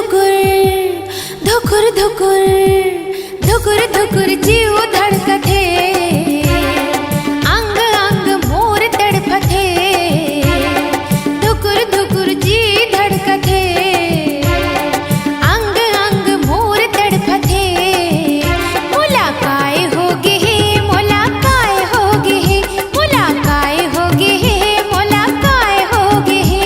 धुकुर धुकुर धुकुर धुकुर जीव धड़कथे, अंग अंग मोर तड़पथे। धुकुर धुकुर जी धड़कथे, अंग अंग मोर तड़पथे। मोला काय होगे हे, मोला काय होगे हे, मोला काय होगे हे, मोला काय होगे हे।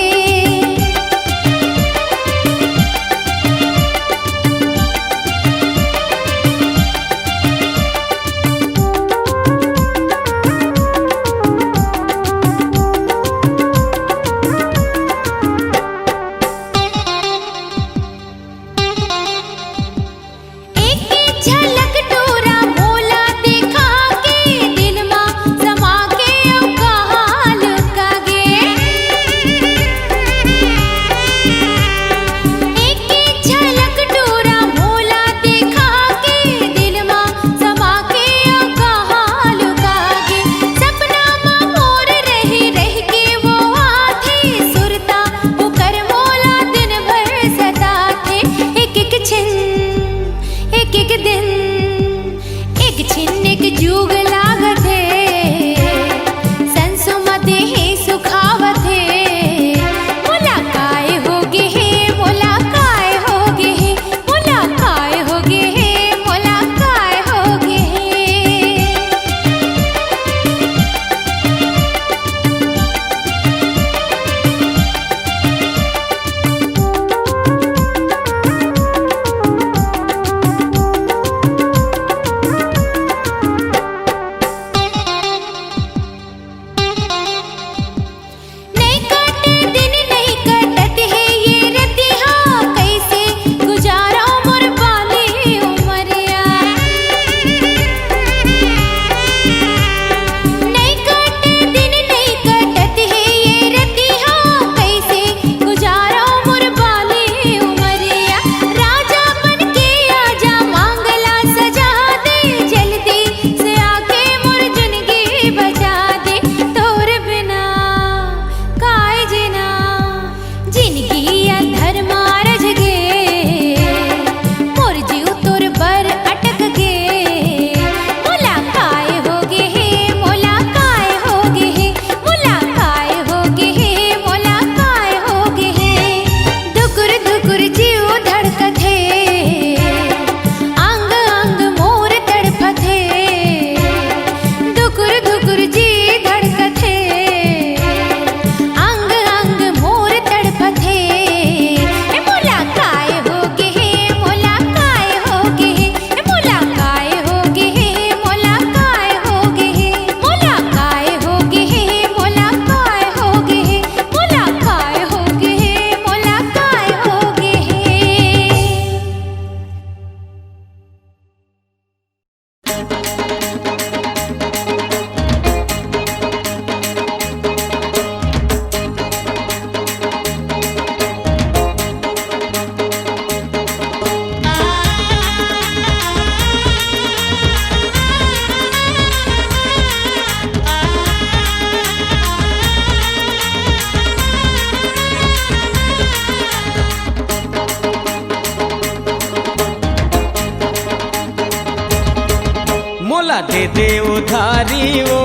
मोला दे दे उधारी वो,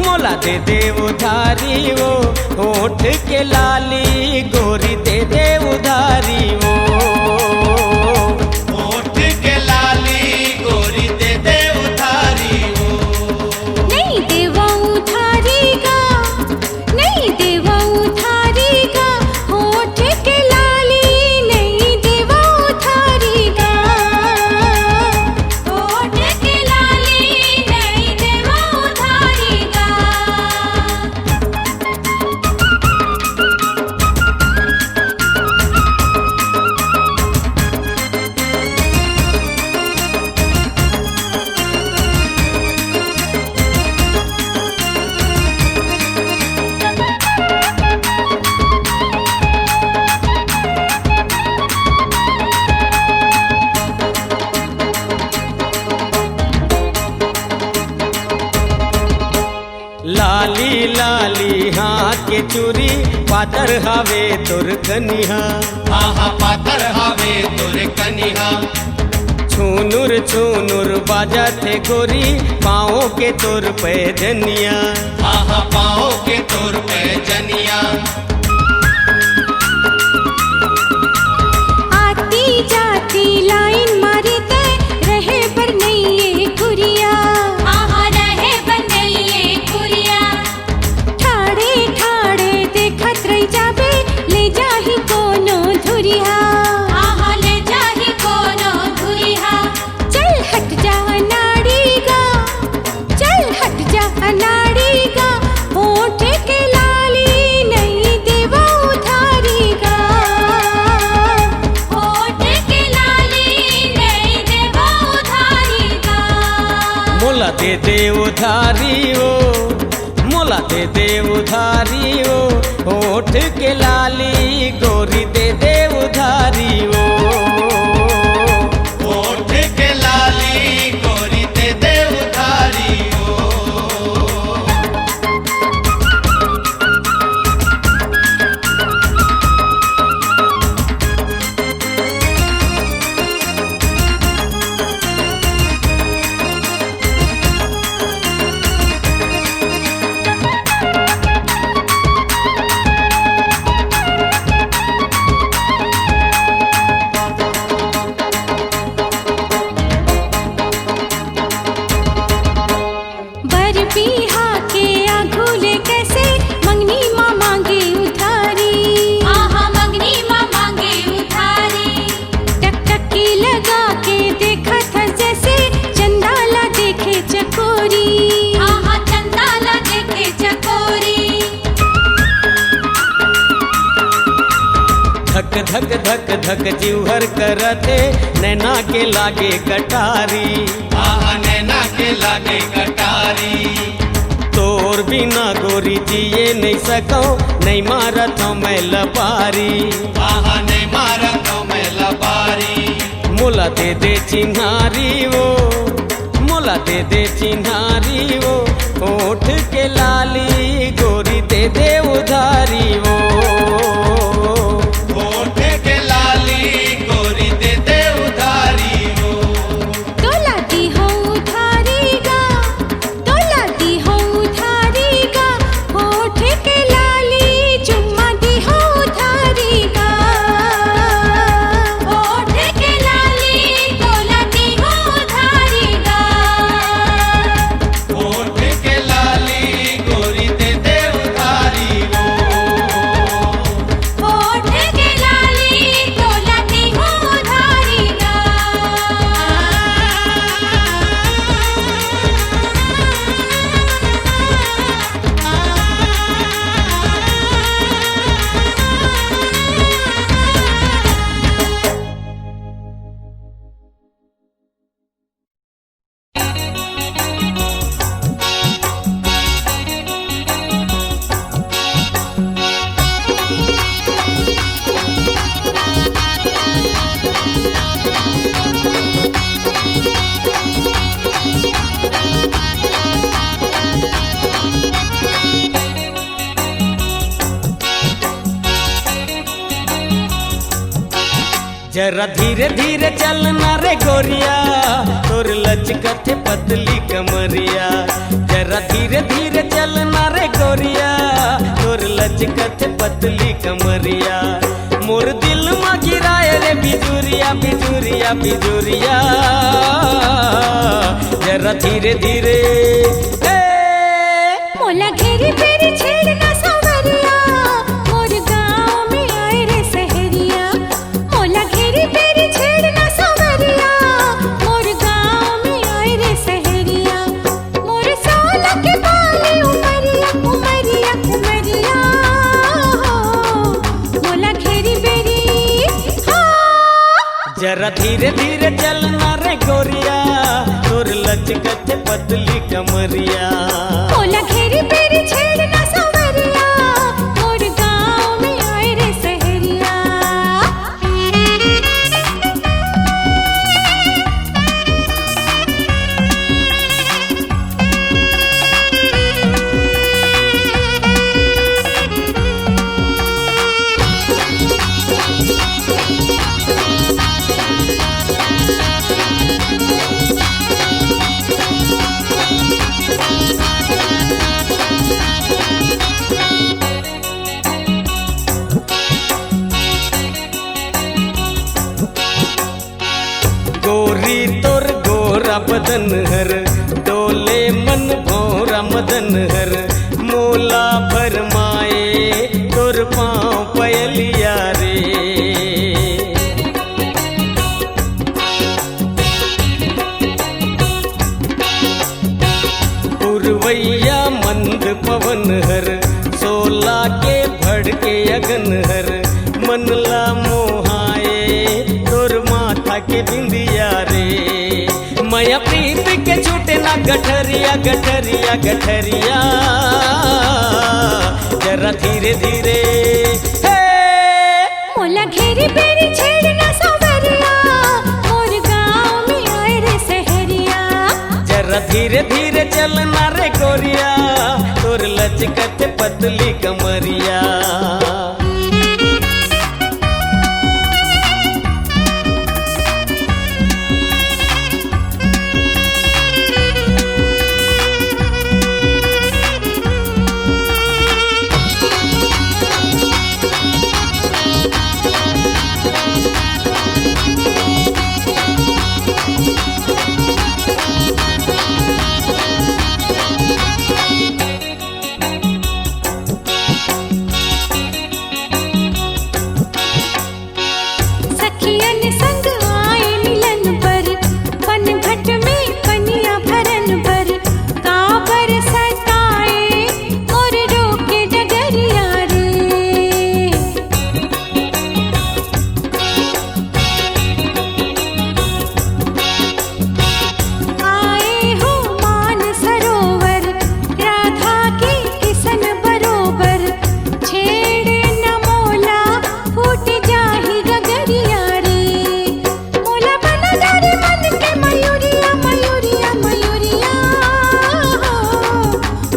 मोला दे दे उधारी वो, होठ के लाली गोरी दे दे उधारी वो। होठ के लाली गोरी दे दे उधारी वो। नहीं देवा उधारी का, नहीं देवा उधारी का, होठ के लाली नहीं देवा उधारी का। होठ के लाली नहीं देवा उधारी का। लाली लाली हाँ के चूरी पातर हवे तोर कनिहा। हाँ हाँ पातर हवे चूनुर बाजा थे गोरी पाँव के तोर पे धनिया। आहा पाओ के तोर पे जनिया। आती जाती लाइन मारे ते रहे पर नहीं ये कुरिया। आहा रहे पर नहीं ये कुरिया। ठाड़े ठाड़े देखत रही जाबे ले जाही कोनो धुरिया। आहा ले जाही कोनो धुरिया। चल हट जा नाड़ी गा, चल हट जा नाड़ी गा। होठ के लाली नहीं देवा उधारी गा। होठ के लाली नहीं देवा उधारी गा। मोला दे दे उधारी ओ, मोला दे दे उधारी ओ, होठ के लाली गोरी दे दे उधारी ओ। होठ के लाली गोरी दे दे उधारी ओ। बर पीहा के आघूले कैसे मंगनी माँ मांगे उधारी। आहा मंगनी माँ मांगे उधारी। टकटकी लगा के देखा था जैसे चंदाला देखे चकोरी। आहा चंदाला देखे चकोरी। धक धक धक धक जीवहर करते नैना के लागे कटारी। आहा नैना के लागे कटारी। तोर बिना गोरी जिए नहीं सको नहीं मारत हूँ मैं लपारी। आहा नहीं मारा तो मैं लबारी। मोला दे दे चिन्हारी वो, मोला दे दे चिन्हारी वो, होठ के लाली गोरी दे दे उधारी वो। होठ के लाली गोरी दे दे उधारी ओ। तोलाती हो उधारी गा, तोलाती हो उधारी गा। होठ के लाली चुम्मा दी हो उधारी गा। होठ के लाली तोलाती हो उधारी गा। होठ के लाली गोरी दे दे उधारी ओ। होठ के लाली तोलाती हो उधारी गा। जरा धीरे धीरे चलना रे गोरिया तोर लचकत पतली कमरिया। जरा धीरे धीरे चलना रे गोरिया तोर लचकत पतली कमरिया। मोर दिल में गिराए रे बिजुरिया बिजुरिया बिजुरिया। जरा धीरे धीरे मोला घेरी पेरी छेड़ना सावरिया। मोर गाँव में आए रे सहरिया। मोला घेरी पेरी छेड़ना सावरिया। मोर गाँव में आए रे सहरिया। मोर साला के बाली उमरिया उमरिया उमरिया। मोला घेरी पेरी हाँ। जरा धीरे धीरे चलना रे गोरिया तोर लचकत पतली कमरिया। मोला घेरी पेरी छेड़ना सावरिया। मोर गाँव में आए रे सहरिया। गोरी तोर गोरा बदन हर डोले मन भौरा मदन हर मोला भरमाए तोर पाँव पयलिया रे। पुरवैया मंद पवन हर सोला के भड़के अगन हर मनला मोहाए तोर माथा के बिंदिया रे। माया प्रीत के छूटे ना गठरिया गठरिया गठरिया जरा धीरे धीरे मोला घेरी बेरी छेड़ना सवरिया मोर गाँव में आए रे सहरिया। जरा धीरे धीरे चलना रे गोरिया तोर लचकत पतली कमरिया। सखियन संग आए मिलन पर पनघट में पनिया भरन पर काबर सताए और रोके डगरिया रे। आए हो मान सरोवर राधा के किसन बरोबर छेड़े न मोला फूट जाही गगरिया रे। मोला बना जारे मन के मयूरिया मयूरिया मयूरिया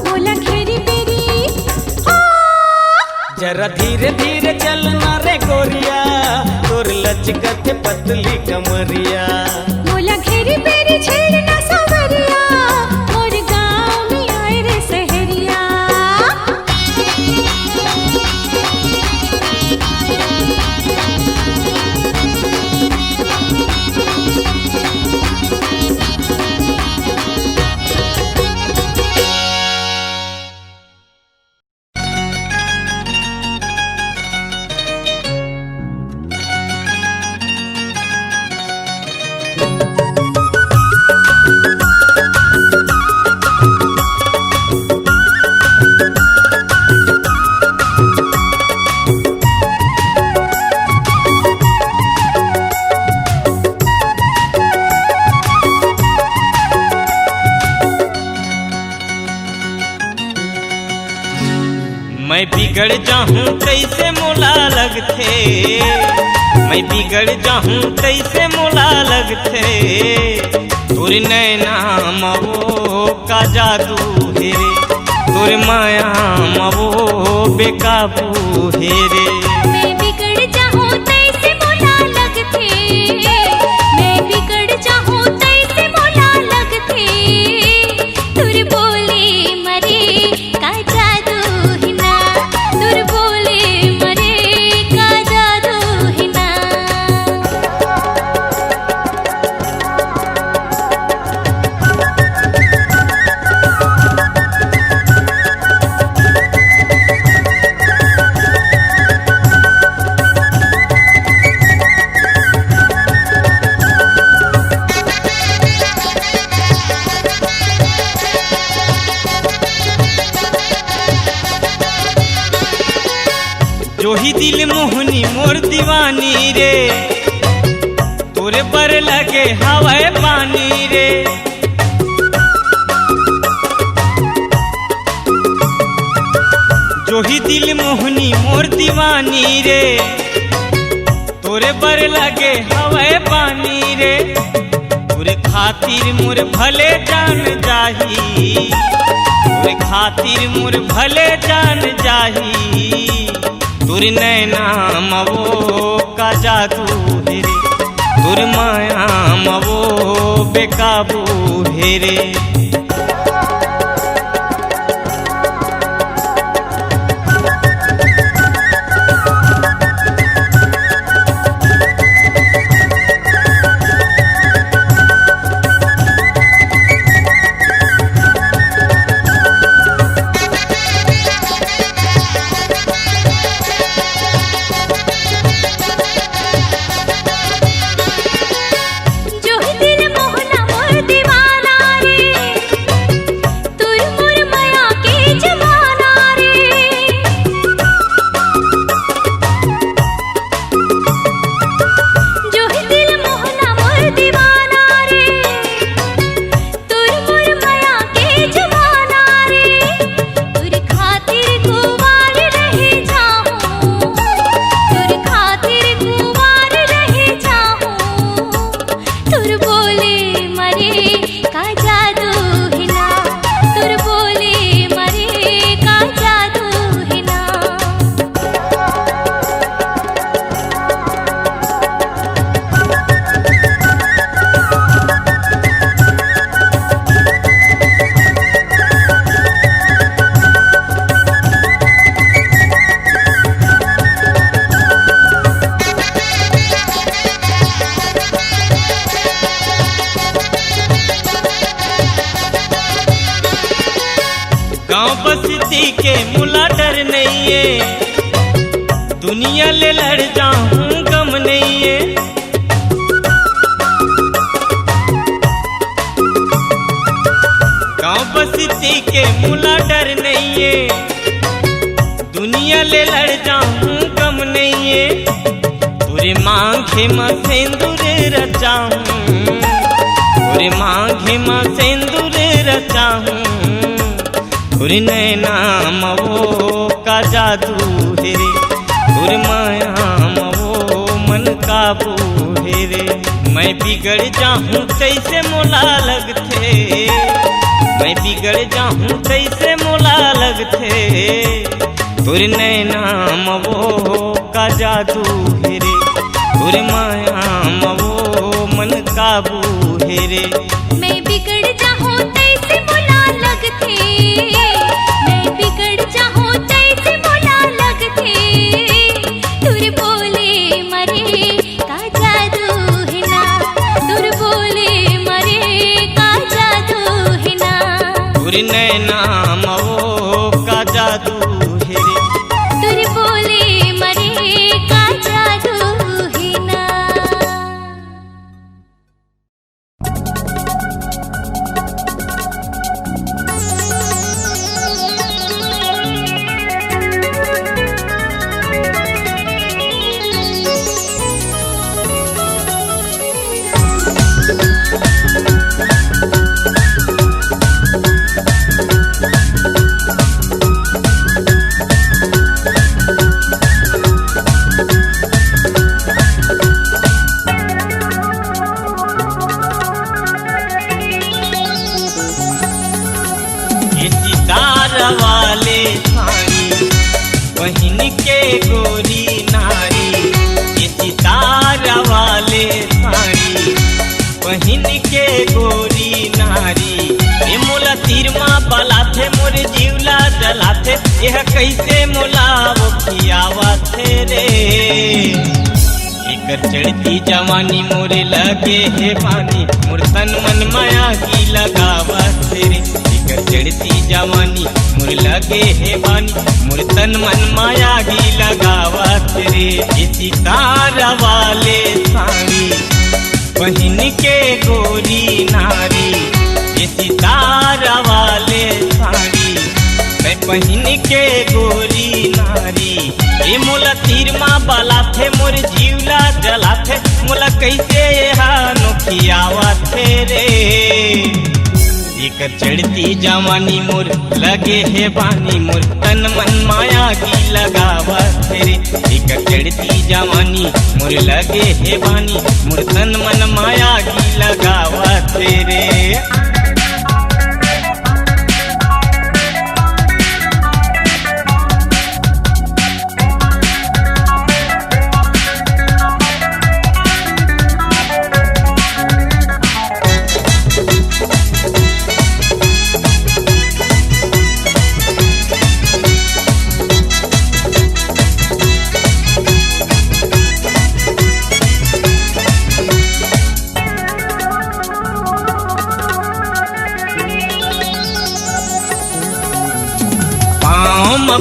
मोला घेरी बेरी जरा धीरे धीरे चलना रे गोरिया तोर लचकत पतली कमरिया। मोला घेरी बेरी छेड़ना सवरिया मोर गाँव में आए रे सहरिया। मैं बिगड़ जाहूँ कैसे मोला लगथे, मैं बिगड़ जाहूँ कैसे मोला लगथे। तोर नैना मवो का जादू हेरे, तोर माया मवो बेकाबू हेरे। मैं बिगड़ जाऊं तैसे मोला लगथे, मैं बिगड़ जाऊं तैसे मोला लगथे। तुर बोले मरे का जादू है ना, तुर बोले मरे का जादू है ना। जो ही दिल मोहनी मोर दीवानी रे, तोरे पर लगे हवाए पानी रे। जो ही दिल मोहनी मोर दीवानी रे, तोरे पर लगे हवाए पानी रे। तोरे खातिर मोर भले जान जाही, तोरे खातिर मोर भले जान जाही। तुर नैना मवो का जादू हेरे, तुर माया मवो बेकाबू हेरे। गांव बस्ती के मुला डर नहीं है, दुनिया ले लड़ जाऊं गम नहीं है। गांव बस्ती के मुला डर नहीं है, दुनिया ले लड़ जाऊं गम नहीं है। तुरे मांगे मां सिंदूर रचाऊं, तुरे मांगे मां सिंदूर रचाऊं। तुरे नैना मवो का जादू है रे, तुरे माया मवो मन काबू है रे। मैं बिगड़ जाऊं कैसे मोला लगथे, मैं बिगड़ जाऊं कैसे मोला लगथे। तुरे नैना मवो का जादू है रे, तुरे माया मवो मन काबू है रे। मैं बिगड़ जाऊं तैसे मोला लगथे, मैं बिगड़ जाऊं तैसे मोला लगथे। तुर बोले मरे का जादू है ना, तुर बोले मरे का जादू है ना। तुरे नैना मवो का जादू है रे, तुर बोले मरे का जादू है ना। ये सितार वाले साड़ी बहिन के गोरी नारी, ये सितार वाले साड़ी बहिन के गोरी नारी। ये मोला तीरमा बलाथे मोर जीवला जलाथे, यह कैसे मोला वो खियावा थे रे। एकर चढ़ती जवानी मोरे लगे है पानी, मोर तन मन माया की लगावा थे रे। एकर चढ़ती जवानी मोर लगे है पानी, मोर तन मन माया की लगावा थे रे। ये सितार वाले साड़ी बहिन के गोरी नारी, ये सितार वाले साड़ी बहिन के गोरी नारी। ये मोला तीरमा बलाथे मोर जीवला जलाथे, मोला कैसे यहाँ नोखियावा थे रे। एकर चढ़ती जवानी मोर लगे है बानी, मोर तन मन माया की लगावा थे रे। एकर चढ़ती जवानी मोर लगे है बानी, मोर तन मन माया की लगावा थे रे।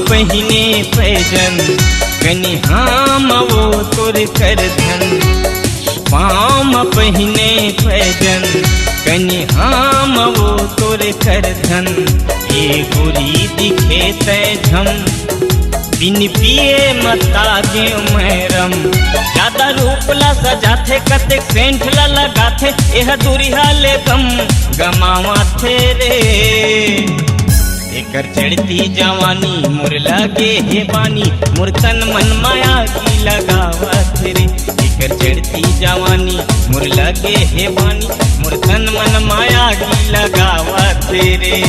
पहिने पैजन कनी हम वो तोर कर धन, पाम पहिने पैजन कनी हम वो तोर कर धन। ये गोरी दिखे तय झम बिन पिए मता गे मैरम, ज्यादा रूप ला सजाथे कतेक सेंठ ला लगाथे, यह दूरिहा ले गम गमावा थे रे। एकर चढ़ती जवानी मोर लगे हे बानी, मोर तन मन माया की लगावा थे रे। एकर चढ़ती जवानी मोर लगे हे बानी, मोर तन मन माया की लगावा थे रे।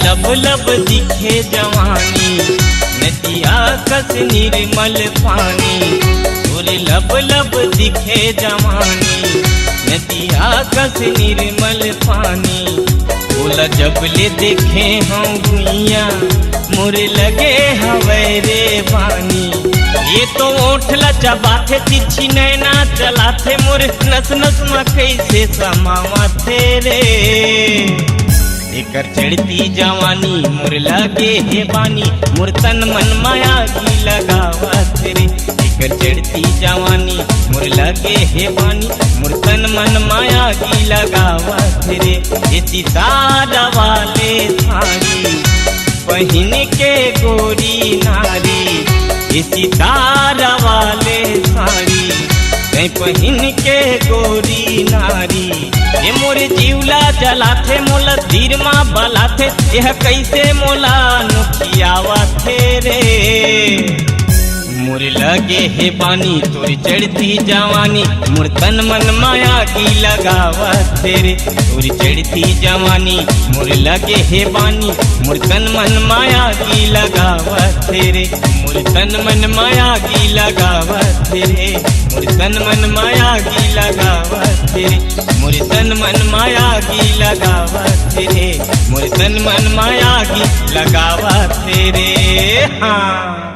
लब लब दिखे जवानी, नदिया कस निर्मल पानी। तोरे लब लब दिखे जवानी, नदिया कस निर्मल पानी। बोला जब ले देखे हम भुइया, मोरे लगे हवे रे पानी। ये तो ओठला चबाथे तिरछी नैना चलाथे, मोरे नस नस में कैसे समावथे रे। एकर चढ़ती जवानी मोर लगे हे बानी, मोर तन मन माया की लगावत रे। एकर चढ़ती जवानी मोर लगे हे बानी, मोर तन मन माया की लगावत रे। ये सितारा वाले साड़ी पहन के गोरी नारी, ये सितारा वाले साड़ी पहन के गोरी नारी। ये मोरे जीवला जलाथे मोला धीर माँ बलाथे, यह कैसे मोला नुखियावथे रे। मोरे लगे हे बानी तोरी चढ़ती जवानी, मोर तन मन माया की लगावत रे। तोरी चढ़ती जवानी मोरे लगे हे बानी, मोर तन मन माया की लगावत रे। मोर तन मन माया की लगावत रे, मोर तन मन माया की लगावत रे। मोर तन मन माया की लगावत रे, मोर तन मन माया की लगावत रे। हाँ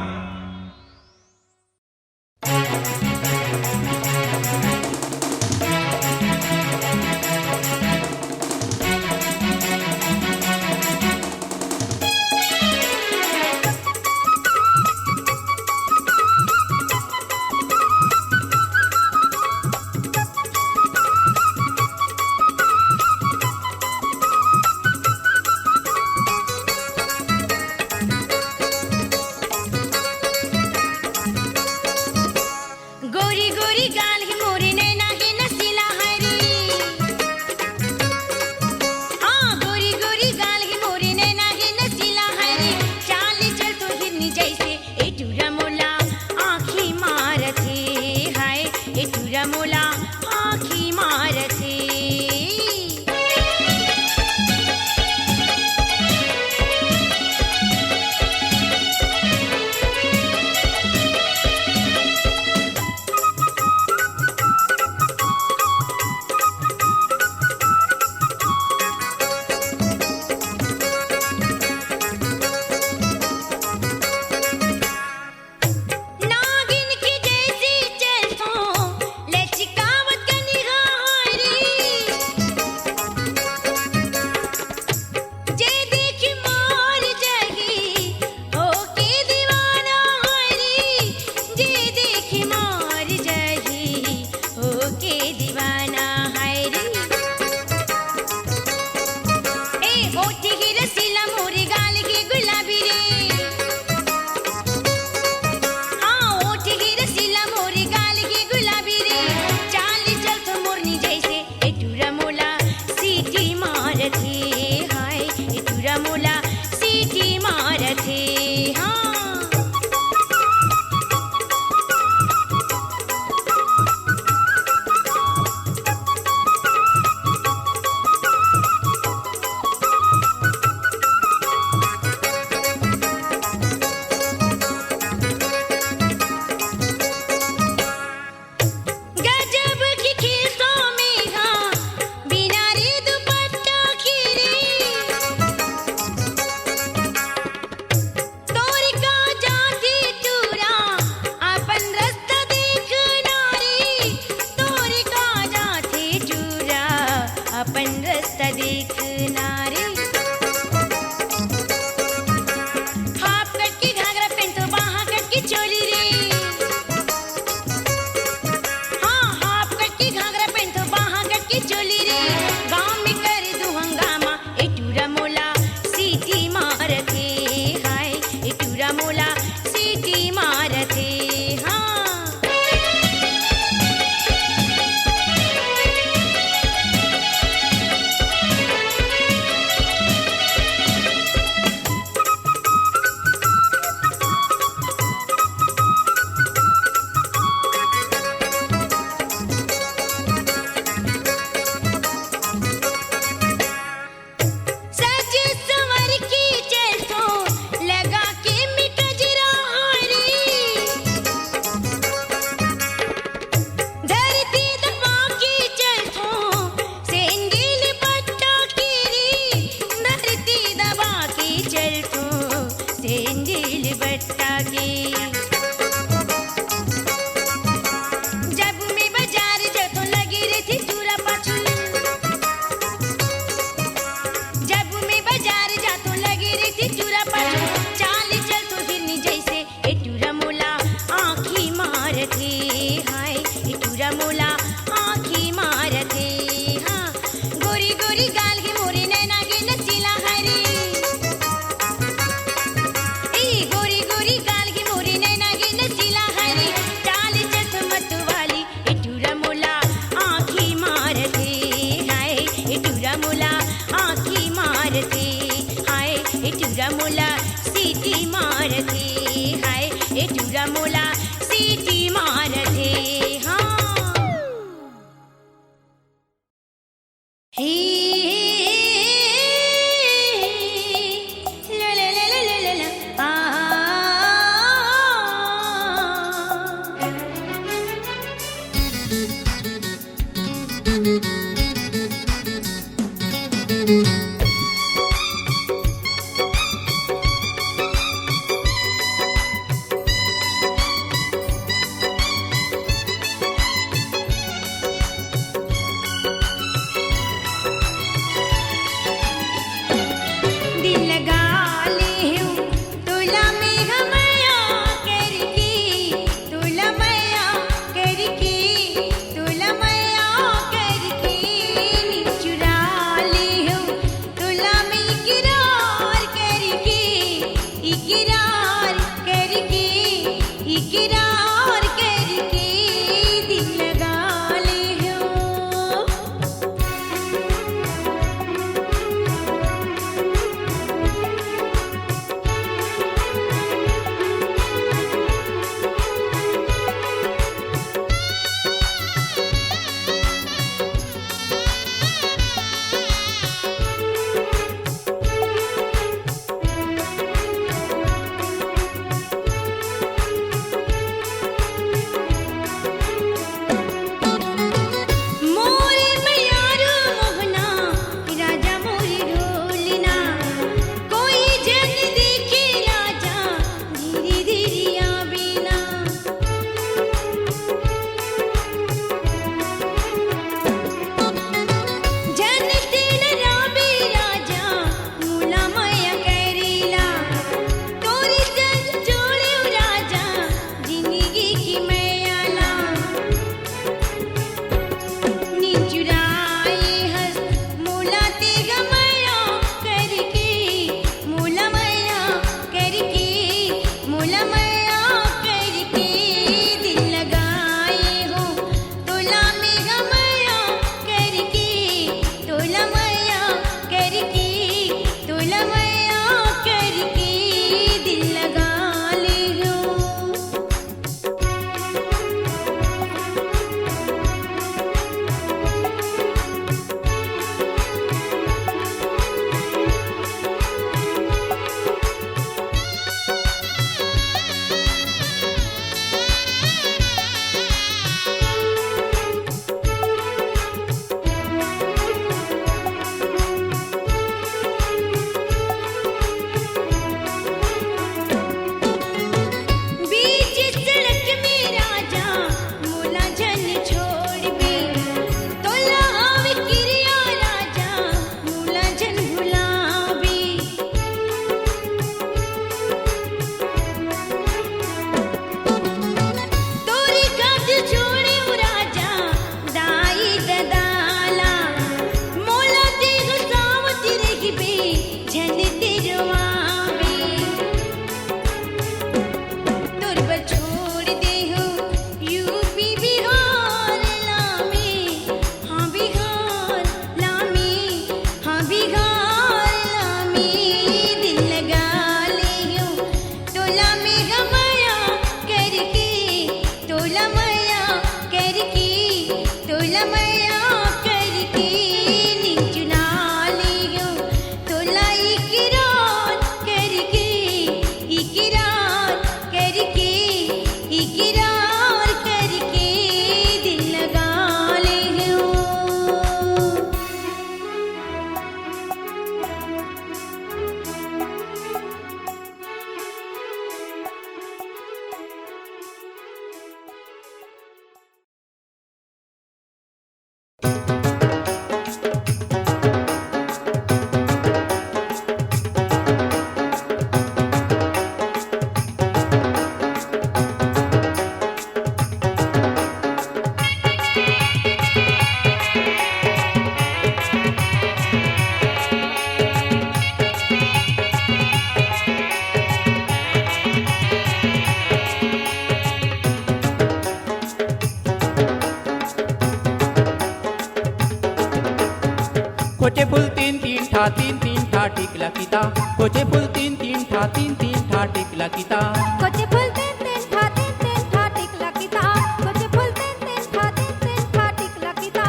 खोचे फुल तीन तीन ठा टिकला किता खोचे फुल तीन तीन ठा टिकला किता खोचे फुल तीन तीन ठा टिकला किता खोचे फुल तीन तीन ठा टिकला किता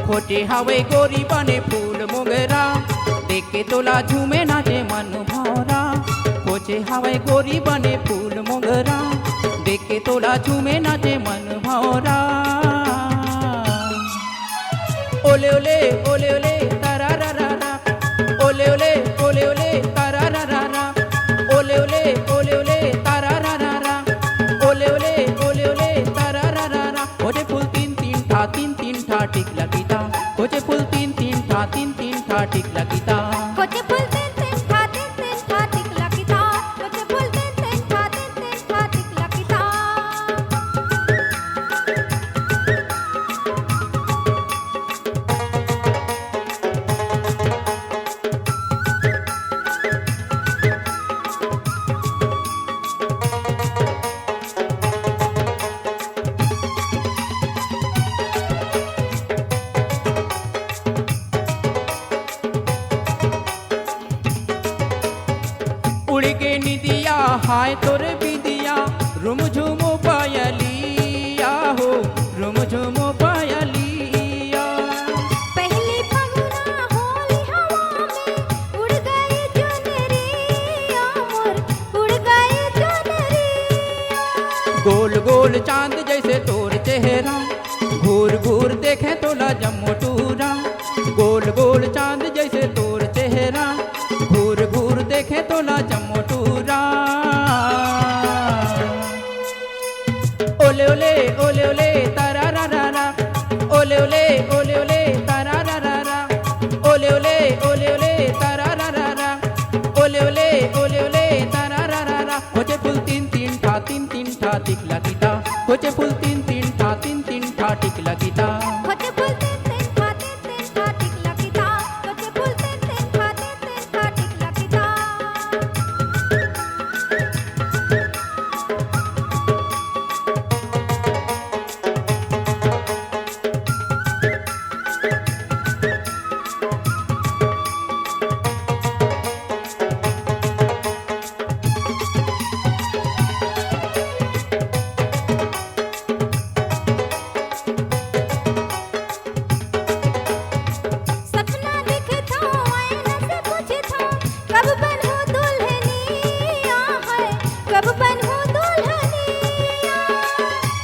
खोचे हवे गोरी बने फूल मोगरा देखे तोला झूमे नाचे मन भौरा खोचे हवे गोरी बने फूल मोगरा देखे तोला झूमे नाचे मन भौरा ओले ओले ओले ओले तारा रा रा रा ओले ओले ओले ओले तारा रा रा रा ओले ओले ओले ओले तारा रा रा रा ओले ओले ओले ओले तारा रा रा रा खोचे फुल तीन तीन ठा टिकला किता खोचे फुल तीन तीन ठा टिकला किता खोचे फुल तीन तीन ठा टिकला किता खोचे फुल तीन तीन ठा टिकला किता उड़के निदिया हाय तोरे बिदिया रुम झुमो पायलिया हो रुम झुमो पायलिया पहली फगुना होली हवा में उड़ गई चुनरिया मोर उड़ गई चुनरिया गोल गोल चांद जैसे तोर चेहरा घूर घूर देखे तोला जम्मू टूरा गोल गोल चांद जैसे तोर चेहरा घूर घूर देखे तोला जम्मू टूरा ओले ओले ओले ओले तारा रा रा रा ओले ओले ओले ओले तारा रा रा रा ओले ओले ओले ओले तारा रा रा रा ओले ओले ओले ओले तारा रा रा रा खोचे फुल तीन तीन ठा टिकला किता खोचे फुल तीन तीन ठा टिकला किता खोचे फुल तीन तीन ठा टिकला किता खोचे फुल तीन तीन ठा टिकला किता सपना दिखता आईना से पूछता कब बनूं दुल्हनिया है कब बनूं दुल्हनिया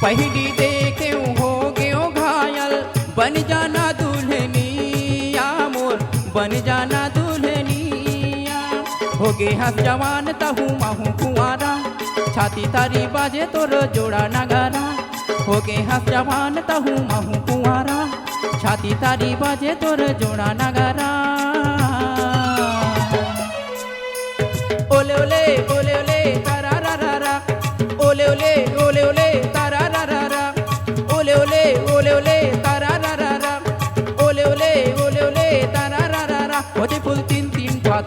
पहली देखे हो गयो घायल बन जाना दुल्हनिया मोर बन जाना दुल्हनिया हो गे हंस जवान तहु महू कुआरा छाती तारी बाजे तोर जोड़ा नगारा हो गे हंस जवान तहु महू कुआरा छाती तारी बाजे तोर जोड़ा नगारा ओले ओले ओले ओले तारा रा रा रा ओले ओले ओले ओले तारा रा रा रा ओले ओले ओले ओले तारा रा रा रा ओले ओले ओले ओले तारा रा रा रा खोचे फुल तीन तीन ठा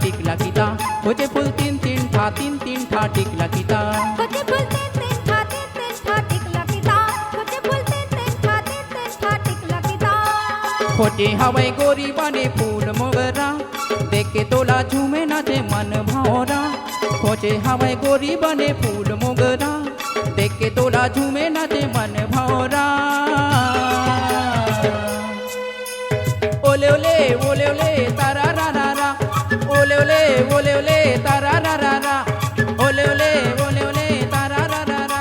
टिकला किता खोचे फुल तीन तीन ठा टिकला किता खोचे फुल तीन तीन ठा टिकला किता खोचे फुल तीन तीन ठा टिकला किता खोटे हवाई गोरी बने फूल मोगरा देखे तोला झूमे नाचे मन भौरा खोचे हवाई गोरी बने फूल मोगरा देखे तोला झूमे नाचे मन भौरा ओले ओले ओले ओले तारा रा रा रा ओले ओले ओले ओले तारा रा रा रा ओले ओले ओले ओले तारा रा रा रा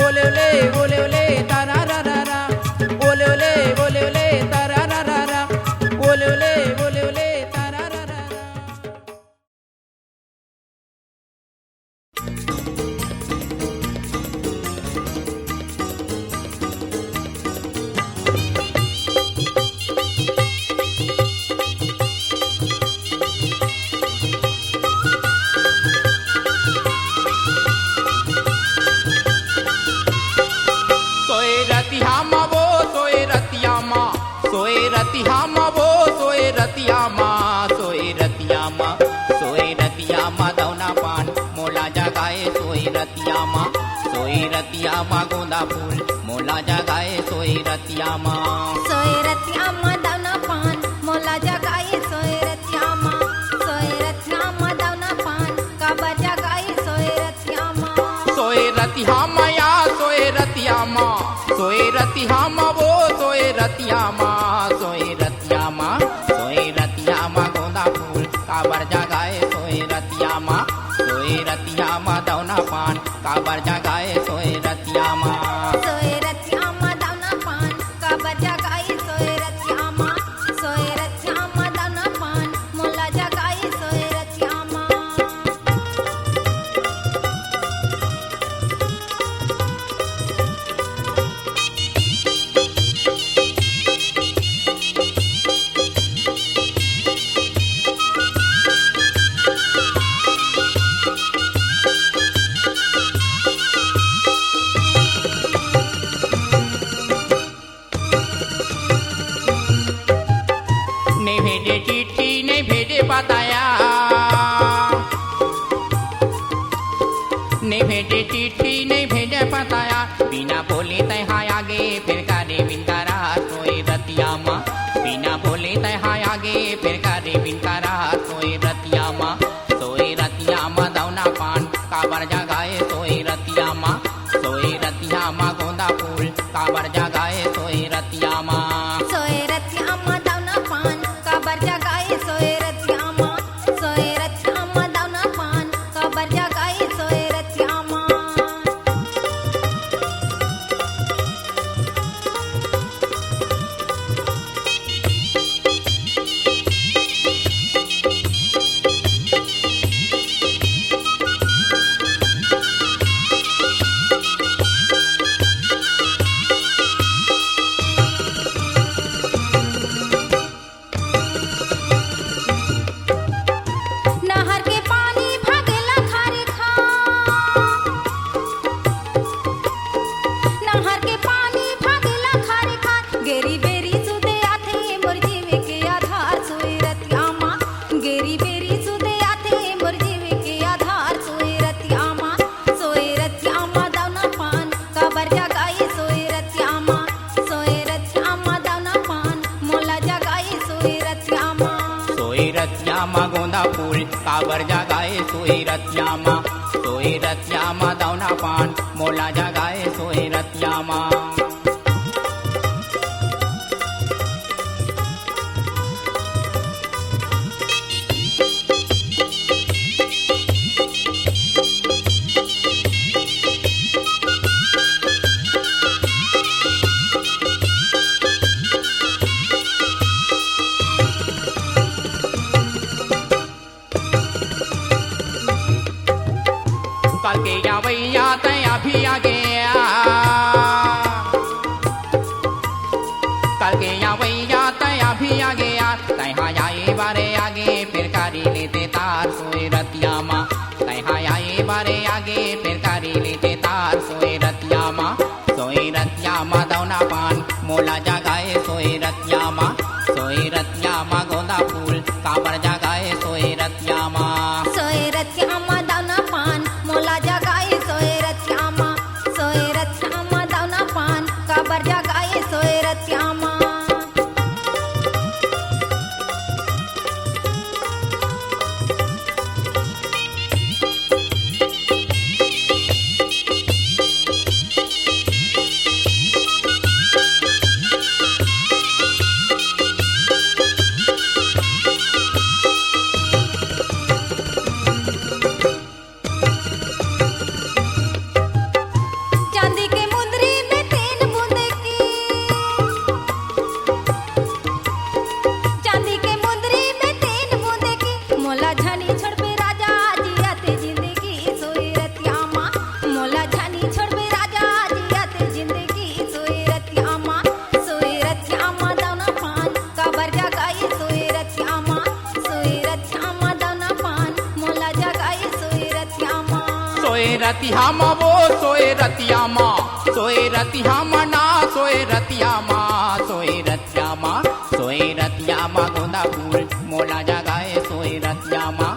ओले ओले ओले ओले तारा रा रा रा ओले ओले ओले ओले तारा रा रा रा ओले ओले ओले ओले तारा रा रा रा रतिया माँ गोंदा फूल मोला जगाए सोई रतिया माँ सोए रतिया माँ दाना पान मोला रतिया माया सोए रतिया माँ सोए रतिया माँ वो सोए रतिया माँ सोए रतिया माँ गोंदा फूल काबर जगाए सोए रतिया माँ दौना पान काबर जगाए सोए रतिया माँ सोए रतिया माँ दौना पान काबर जगाई सोए रतिया माँ सोए रतिया माँ दौना पान मोला जगाई सोए रतिया माँ नहीं भेजे चिट्ठी नहीं भेजे बताया नहीं भेजे चिट्ठी नहीं भेजे बताया बिना बोले तय आगे फिर करे बिन करा सोए रतिया माँ बिना बोले तय आगे फिर करे बिन करा सोए रतिया माँ दौना पान काबर जगाए सोए रतिया माँ गोंदा फूल काबर जगाए सोए रतिया माँ सोए रतिया माँ दौना पान काबर जगाई सोए रतिया माँ सोए रतिया माँ दौना पान काबर जगाई सोए रतिया माँ नहर के पानी भागेला खारे खा नहर के पानी भागेला खारे खा गेरी बेरी सुदे आथे मोर जीवे के आधार सोए रतिया माँ गेरी बेरी सुदे आथे मोर जीवे के आधार सोए रतिया माँ दौना पान काबर जगाई सोए रतिया माँ दौना पान मोला जगाई सोए रतिया माँ सोए रतिया माँ गोंदा फूल काबर जगाए सोए रतिया माँ दौना पान मोला जगाए सोए रतिया माँ कल के या भैया तया भी आ गया कल के या भैया तया भी आ गया तहा आए बारे आगे फिर कारी लेते तार सोए रतिया माँ तहा आए बारे आगे फिर कारी लेते तार सोए रतिया माँ दौना पान मोला जगाए सोए रतिया माँ गोंदा फूल काबर जगाए सोए रतिया माँ सोए रतिया माँ दौना पान मोला जगाई सोए रतिया माँ दौना पान काबर जगाई सोए रतिया माँ चांदी के मुंदरी में तीन बूंद की चांदी के मुंदरी में तीन बूंद की मोला झनी छोड़ पे राजा जियाते जिंदगी सोए रतिया माँ मोला झनी छोड़ पे राजा जियाते जिंदगी सोए रतिया माँ दौना पान काबर जगाई सोए रतिया माँ दौना पान मोला जगाई सोए रतिया माँ सोए रतिया माँ वो सोए रतिया माँ ना सोए रतिया माँ गोंदा फूल मोला जगाए सोए रतिया माँ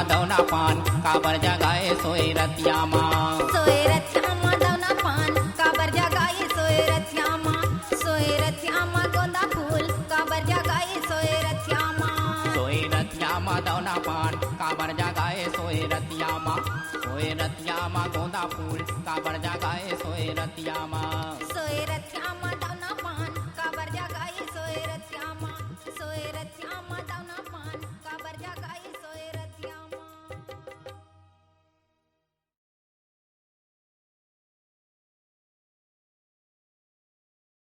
दौना पान काबर जगाए सोए रतिया माँ सोए रतिया माँ दौना पान काबर जगाई सोए रतिया माँ गोंदा फूल काबर जगाई सोए रतिया माँ दौना पान काबर जगाए सोए रतिया माँ सोए रतिया माँ गोंदा फूल काबर जगाए सोए रतिया माँ